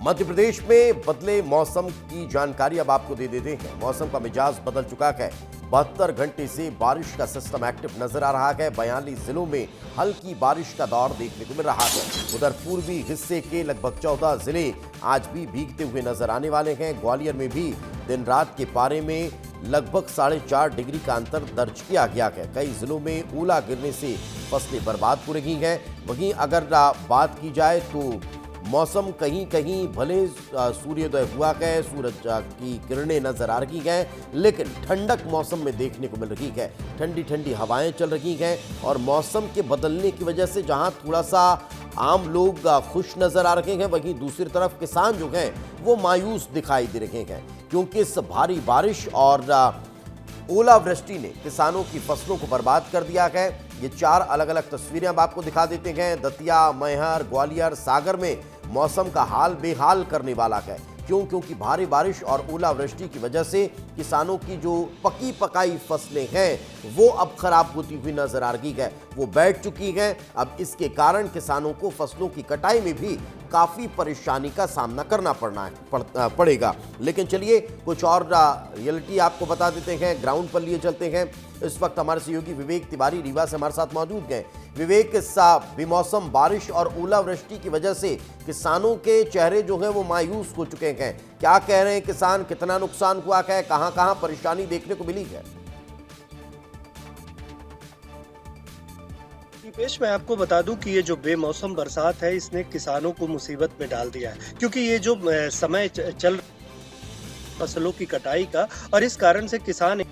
मध्य प्रदेश में बदले मौसम की जानकारी अब आपको दे देते हैं। मौसम का मिजाज बदल चुका है। 72 घंटे से बारिश का सिस्टम एक्टिव नजर आ रहा है। 42 जिलों में हल्की बारिश का दौर देखने को मिल रहा है। उधर पूर्वी हिस्से के लगभग 14 जिले आज भी भीगते हुए नजर आने वाले हैं। ग्वालियर में भी दिन रात के पारे में लगभग 4.5 डिग्री का अंतर दर्ज किया गया है। कई जिलों में ओला गिरने से फसलें बर्बाद हो रही हैं। वहीं अगर बात की जाए तो मौसम कहीं कहीं भले सूर्योदय हुआ है, सूरज की किरणें नजर आ रही हैं, लेकिन ठंडक मौसम में देखने को मिल रही है। ठंडी ठंडी हवाएं चल रही हैं और मौसम के बदलने की वजह से जहां थोड़ा सा आम लोग खुश नजर आ रहे हैं, वहीं दूसरी तरफ किसान जो हैं वो मायूस दिखाई दे रहे हैं, क्योंकि इस भारी बारिश और ओलावृष्टि ने किसानों की फसलों को बर्बाद कर दिया है। ये 4 अलग अलग तस्वीरें अब आपको दिखा देते हैं। दतिया, मैहर, ग्वालियर, सागर में मौसम का हाल बेहाल करने वाला है। क्योंकि भारी बारिश और ओलावृष्टि की वजह से किसानों की जो पकी पकाई फसलें हैं वो अब खराब होती हुई नजर आ रही है, वो बैठ चुकी हैं। अब इसके कारण किसानों को फसलों की कटाई में भी काफ़ी परेशानी का सामना करना पड़ेगा। लेकिन चलिए कुछ और रियलिटी आपको बता देते हैं, ग्राउंड पर लिए चलते हैं। इस वक्त हमारे सहयोगी विवेक तिवारी रीवा से हमारे साथ मौजूद हैं। विवेक, इस बेमौसम बारिश और ओलावृष्टि की वजह से किसानों के चेहरे जो हैं वो मायूस हो चुके हैं। क्या कह रहे हैं किसान, कितना नुकसान हुआ है, कहां कहां परेशानी देखने को मिली है? दीपेश, मैं आपको बता दूं कि ये जो बेमौसम बरसात है इसने किसानों को मुसीबत में डाल दिया है, क्योंकि ये जो समय चल फसलों की कटाई का, और इस कारण से किसान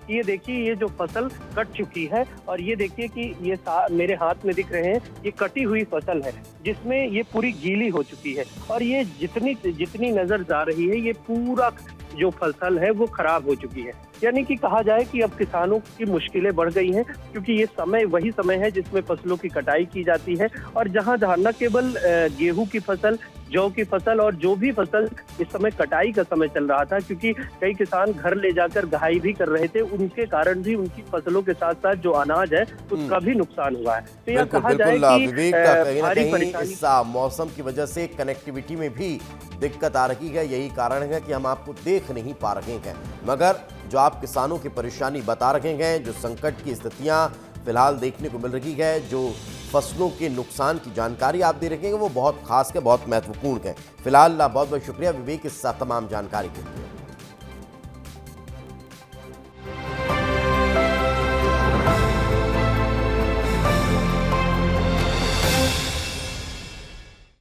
ये देखिए ये जो फसल कट चुकी है, और ये देखिए कि ये मेरे हाथ में दिख रहे हैं, ये कटी हुई फसल है जिसमें ये पूरी गीली हो चुकी है, और ये जितनी नजर जा रही है ये पूरा जो फसल है वो खराब हो चुकी है। यानी कि कहा जाए कि अब किसानों की मुश्किलें बढ़ गई हैं, क्योंकि ये समय वही समय है जिसमें फसलों की कटाई की जाती है, और जहां न केवल गेहूं की फसल, जौ की फसल और जो भी फसल इस समय कटाई का समय चल रहा था, क्योंकि कई किसान घर ले जाकर गहाई भी कर रहे थे, उनके कारण भी उनकी फसलों के साथ साथ जो अनाज है उसका भी नुकसान हुआ है। तो यह कहा जाए कि विवेक, कहीं ना कहीं इस मौसम की वजह से कनेक्टिविटी में भी दिक्कत आ रही है। यही कारण है कि हम आपको देख नहीं पा रहे हैं, मगर जो आप किसानों की परेशानी बता रहे हैं, जो संकट की स्थितियां फिलहाल देखने को मिल रही है, जो फसलों के नुकसान की जानकारी आप दे रहे हैं, वो बहुत खास है, बहुत महत्वपूर्ण है। फिलहाल बहुत बहुत शुक्रिया विवेक इस तमाम जानकारी के लिए।